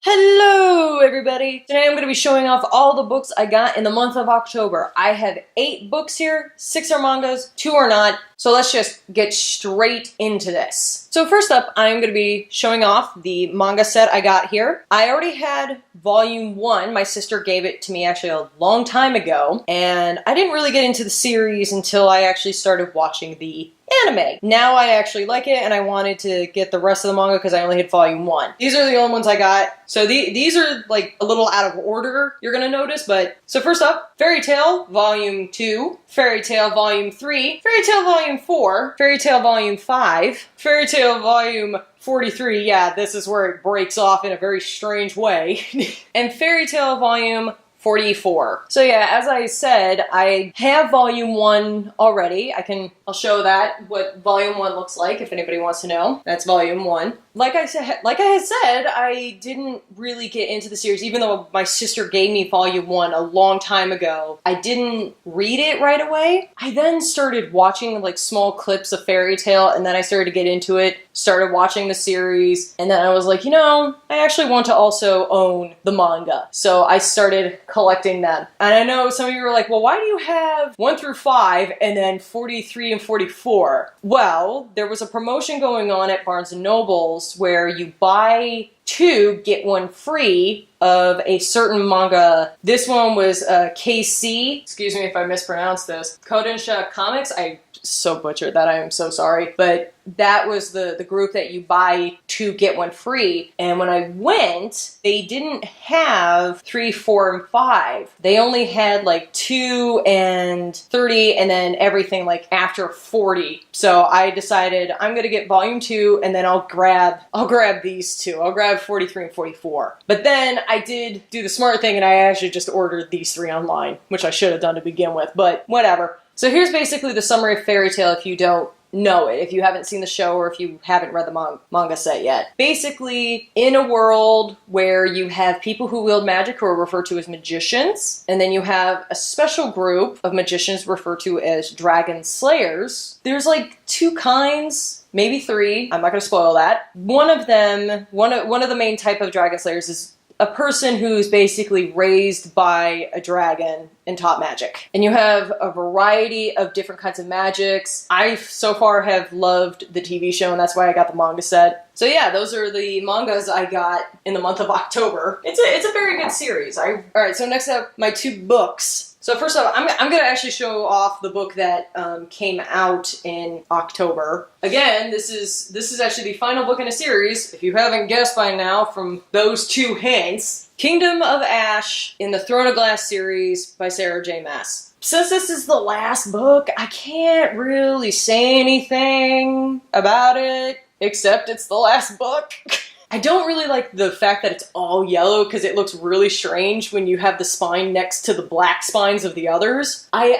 Hello everybody! Today I'm going to be showing off all the books I got in the month of October. I have 8 books here, 6 are mangas, 2 are not, so let's just get straight into this. So first up, I'm going to be showing off the manga set I got here. I already had volume 1, my sister gave it to me actually a long time ago, and I didn't really get into the series until I actually started watching the anime. Now I actually like it and I wanted to get the rest of the manga because I only had volume 1. These are the only ones I got. So these are like a little out of order, you're gonna notice, but so first up, Fairy Tail Volume 2, Fairy Tail Volume 3, Fairy Tail Volume 4, Fairy Tail Volume 5, Fairy Tail Volume 43, yeah, this is where it breaks off in a very strange way, and Fairy Tail Volume 44. So yeah, as I said, I have volume 1 already. I'll show that, what volume 1 looks like if anybody wants to know. That's volume 1. Like I had said, I didn't really get into the series, even though my sister gave me volume 1 a long time ago. I didn't read it right away. I then started watching like small clips of Fairy Tail, and then I started to get into it, started watching the series, and then I was like, you know, I actually want to also own the manga. So I started collecting them. And I know some of you are like, well, why do you have 1 through 5 and then 43 and 44? Well, there was a promotion going on at Barnes & Noble's where you buy 2, get 1 free of a certain manga. This one was KC, excuse me if I mispronounced this, Kodensha Comics. I so butchered that, I am so sorry. But that was the group that you buy 2, get 1 free. And when I went, they didn't have 3, 4, and 5. They only had like 2 and 30 and then everything like after 40. So I decided I'm gonna get volume 2 and then I'll grab these 2. I'll grab 43 and 44. But then I did do the smart thing and I actually just ordered these 3 online, which I should have done to begin with, but whatever. So here's basically the summary of Fairy Tail if you don't know it, if you haven't seen the show or if you haven't read the manga set yet. Basically, in a world where you have people who wield magic who are referred to as magicians, and then you have a special group of magicians referred to as dragon slayers, there's like 2 kinds, maybe 3, I'm not going to spoil that. One of them, one of the main type of dragon slayers is a person who's basically raised by a dragon and taught magic. And you have a variety of different kinds of magics. I so far have loved the TV show and that's why I got the manga set. So yeah, those are the mangas I got in the month of October. It's a very good series. Alright, so next up, my 2 books. So first off, I'm going to actually show off the book that came out in October. Again, this is actually the final book in a series, if you haven't guessed by now from those 2 hints. Kingdom of Ash in the Throne of Glass series by Sarah J. Maas. Since this is the last book, I can't really say anything about it, except it's the last book. I don't really like the fact that it's all yellow because it looks really strange when you have the spine next to the black spines of the others. I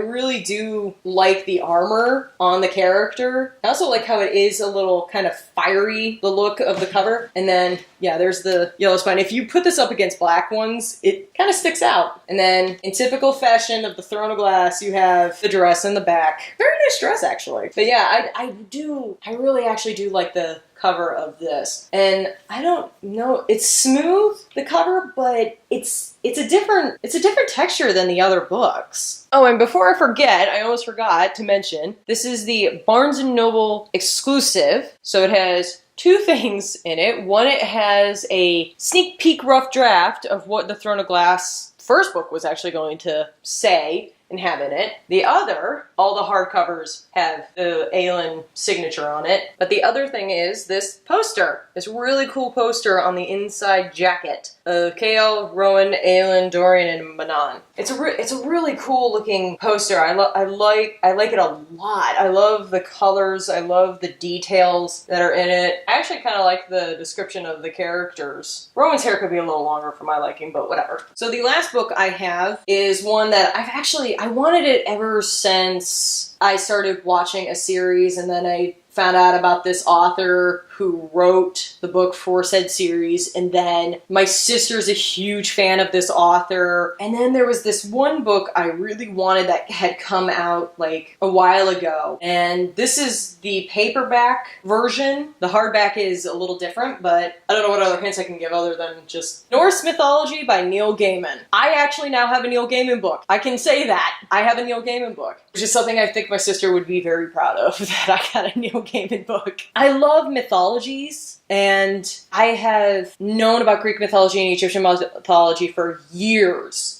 really do like the armor on the character. I also like how it is a little kind of fiery, the look of the cover. And then, yeah, there's the yellow spine. If you put this up against black ones, it kind of sticks out. And then, in typical fashion of the Throne of Glass, you have the dress in the back. Very nice dress, actually. But yeah, I really actually do like the cover of this. And I don't know, it's smooth, the cover, but it's a different texture than the other books. Oh, and before I forget, I almost forgot to mention, this is the Barnes & Noble exclusive, so it has 2 things in it. One, it has a sneak peek rough draft of what the Throne of Glass first book was actually going to say and have in it. The other, all the hardcovers have the Aelin signature on it. But the other thing is this poster. This really cool poster on the inside jacket of Kael, Rowan, Aelin, Dorian, and Manon. It's a really cool looking poster. I like it a lot. I love the colors. I love the details that are in it. I actually kind of like the description of the characters. Rowan's hair could be a little longer for my liking, but whatever. So the last book I have is one that I wanted it ever since I started watching a series, and then I found out about this author who wrote the book for said series, and then my sister's a huge fan of this author, and then there was this one book I really wanted that had come out like a while ago, and this is the paperback version. The hardback is a little different, but I don't know what other hints I can give other than just Norse Mythology by Neil Gaiman. I actually now have a Neil Gaiman book. I can say that. I have a Neil Gaiman book, which is something I think my sister would be very proud of, that I got a Neil Gaiman book. I love mythologies, and I have known about Greek mythology and Egyptian mythology for years.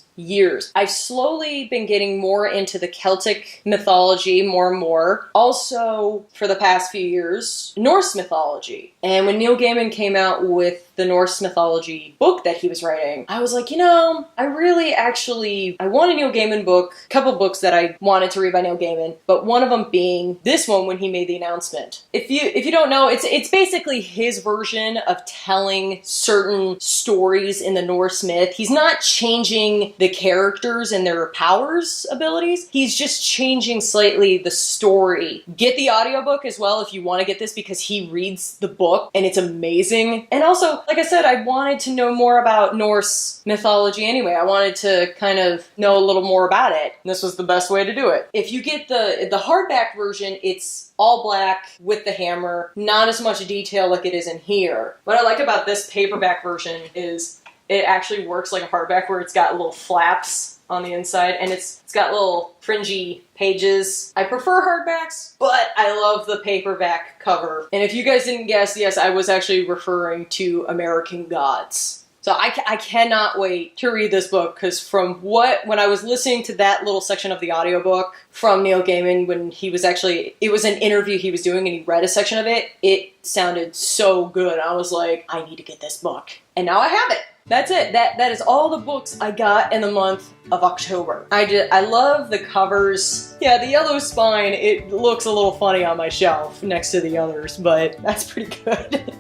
I've slowly been getting more into the Celtic mythology more and more. Also, for the past few years, Norse mythology. And when Neil Gaiman came out with the Norse mythology book that he was writing, I was like, you know, I want a Neil Gaiman book, a couple books that I wanted to read by Neil Gaiman, but one of them being this one when he made the announcement. If you don't know, it's basically his version of telling certain stories in the Norse myth. He's not changing the characters and their powers abilities. He's just changing slightly the story. Get the audiobook as well if you want to get this, because he reads the book and it's amazing. And also, like I said, I wanted to know more about Norse mythology anyway. I wanted to kind of know a little more about it. And this was the best way to do it. If you get the hardback version, it's all black with the hammer, not as much detail like it is in here. What I like about this paperback version is it actually works like a hardback, where it's got little flaps on the inside, and it's got little fringy pages. I prefer hardbacks, but I love the paperback cover. And if you guys didn't guess, yes, I was actually referring to American Gods. So I cannot wait to read this book, because when I was listening to that little section of the audiobook from Neil Gaiman, when it was an interview he was doing and he read a section of it, it sounded so good. I was like, I need to get this book. And now I have it. That's it. That is all the books I got in the month of October. I love the covers. Yeah, the yellow spine, it looks a little funny on my shelf next to the others, but that's pretty good.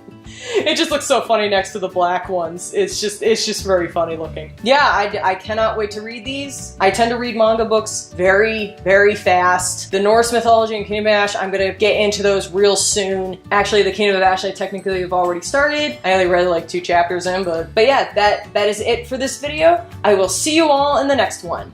It just looks so funny next to the black ones. It's just very funny looking. Yeah, I cannot wait to read these. I tend to read manga books very, very fast. The Norse mythology and Kingdom of Ash, I'm gonna get into those real soon. Actually, the Kingdom of Ash I technically have already started. I only read like 2 chapters in, but yeah, that is it for this video. I will see you all in the next one.